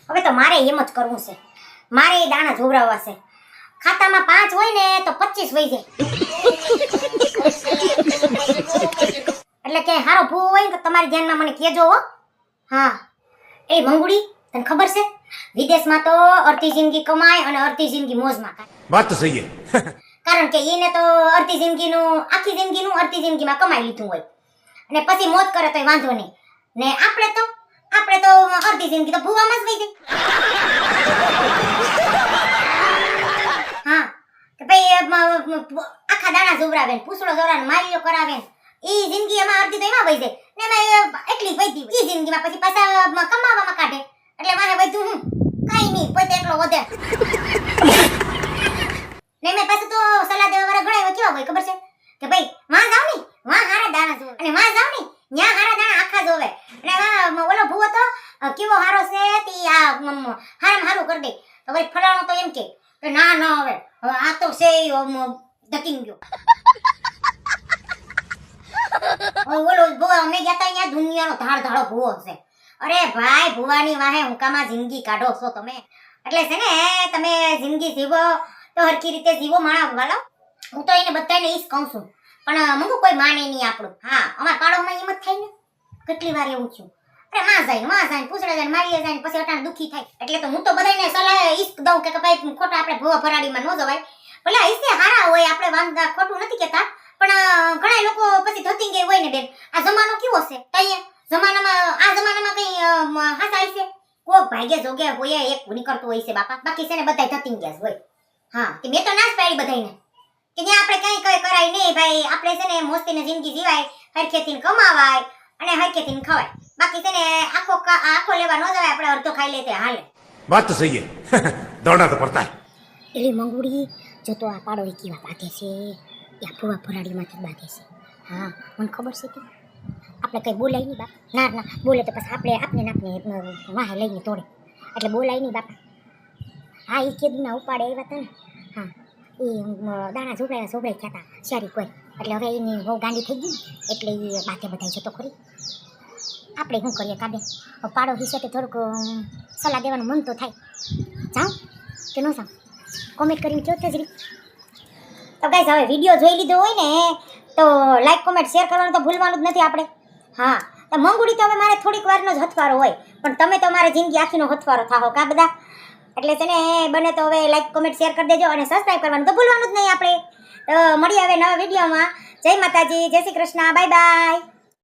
હવે તો મારે એમ જ કરવું છે. મારે દાણા જોવરાવવા છે. ખાતામાં 5 હોય ને તો 25 વઈ જાય. એટલે કે હારો ભૂવો હોય તો તમારી ધ્યાનમાં મને કહેજો હો. હા એ મંગુડી, તને ખબર છે વિદેશમાં તો અડધી જિંદગી કમાય અને અડધી જિંદગી મોજમાં કાઢે. વાત તો સહી છે. કારણ કે એને તો અડધી જિંદગીનું આખી જિંદગીનું અડધી જિંદગીમાં કમાઈ લીધું હોય અને પછી મોજ કરે તોય વાંધો નહીં. ને આપણે તો અડધી જિંદગી તો ભૂવામાં જ વઈ ગઈ. હા કે ભાઈ આખા દાણા જોવરાવે ને પૂછડો જોવરાવે ને મારીઓ કરાવે ને ઈ જિંદગી એમાં અડધી તો એમાં વઈ જાય ને એમાં એટલી વધી ઈ જિંદગીમાં પછી પાછા કમાવામાં કાઢે એટલે મારે વધ્યું હું કાઈ નહીં પોતે એટલો વધે. ને મેં પાછું તો સલાહ દેવા વાળા ઘણા એવા કેવા હોય ખબર છે કે ભાઈ વાં જાવ ને વાં હારા દાણા જોવે અને વાં જાવ ને ન્યા હારા દાણા આખા જોવે અને ઓલો ભૂવો તો કેવો હારો છે તી આ હારામ હારું કરી દે તો વળી ફલાણો તો એમ કે ના ના હવે આ તો છે ધકીન ગયો. ઓલો ભૂવો અમે ગયા તા અહીંયા દુનિયાનો ધાડો ભૂવો છે. અરે ભાઈ ભૂવાની વાહે હુંકામાં જિંદગી કાઢો છો તમે. એટલે છે ને તમે જિંદગી જીવો તો હરખી રીતે જીવો માણા વાળો. હું તો એને બધાને ઈ જ કહું છું પણ મંગુ કોઈ માને નહીં આપણું. હા અમારા પાડોમાં એમ જ થાય ને કેટલી વાર એવું થયું. અરે માં જાય પૂછડે જાય મારીએ જાય પછી અટાણ દુખી થાય. એટલે તો હું તો બધાને સલાહ ઈ દઉં કે ભાઈ ખોટા આપણે ભૂવા ભરાડીમાં ન જવાય. ભલે ઈસે હારા હોય આપણે વાંધા ખોટું નથી કહેતા પણ ઘણા લોકો પછી ધોતી ગયા હોય ને બેન આ જમાનો કેવો છે તઈએ જમાનામાં કઈ હાસા છે કોક ભાગ્ય જોગે હોય એક નીકળતું હોય છે બાપા. બાકી છે ને બધા ધોતી ગયા હોય. હા કે મેં તો ના જ પાડી બધાને કે ત્યાં આપણે કઈ કરાય નહીં ભાઈ. આપણે છે ને મોસ્તીને જિંદગી જીવાય હરખેથી કમાવાય અને હરખેથી ખવાય. બાકી છે ને આખો લેવા ન જવાય આપણે અડધો ખાઈ લે તે હાલે. વાત તો સહી છે. દોડા તો પડતા. એલી મંગુડી જો તો આ પાડો કેવા બાંધે છે યા ભૂવા ભરાડીમાંથી બાંધે છે. હા મને ખબર છે કે આપણે કઈ બોલાય નહીં બાપ. ના બોલે તો પછી આપણે વાહે લઈને તોડે એટલે બોલાય નહીં બાપા. હા એ કેદુના ઉપાડે એવા હતા ને. હા એ દાણા ઝોપડાયા થયા હતા સારી કોઈ એટલે હવે એની બહુ ગાંડી થઈ ગઈ ને એટલે એ બાતે બધા જતો ખરી. આપણે શું કરીએ કાબે પાડો વિશે તો થોડુંક સલાહ દેવાનું મન તો થાય. જાઉં કે ન જાઉં કોમેન્ટ કરીને કહો તો જરી. તો ગાઈસ હવે વિડીયો જોઈ લીધો હોય ને તો લાઈક કોમેન્ટ શેર કરવાનું તો ભૂલવાનું જ નથી આપણે. હા તો મંગુડી તો હવે મારે થોડીક વારનો જ હથવારો હોય પણ તમે તો મારે જિંદગી આખીનો હથવારો થાઓ કા બધા. એટલે છે ને બને તો હવે લાઈક કોમેન્ટ શેર કરી દેજો અને સબસ્ક્રાઈબ કરવાનું તો ભૂલવાનું જ નહીં આપણે. તો મળીએ હવે નવા વિડીયોમાં. જય માતાજી, જય શ્રી કૃષ્ણ, બાય બાય.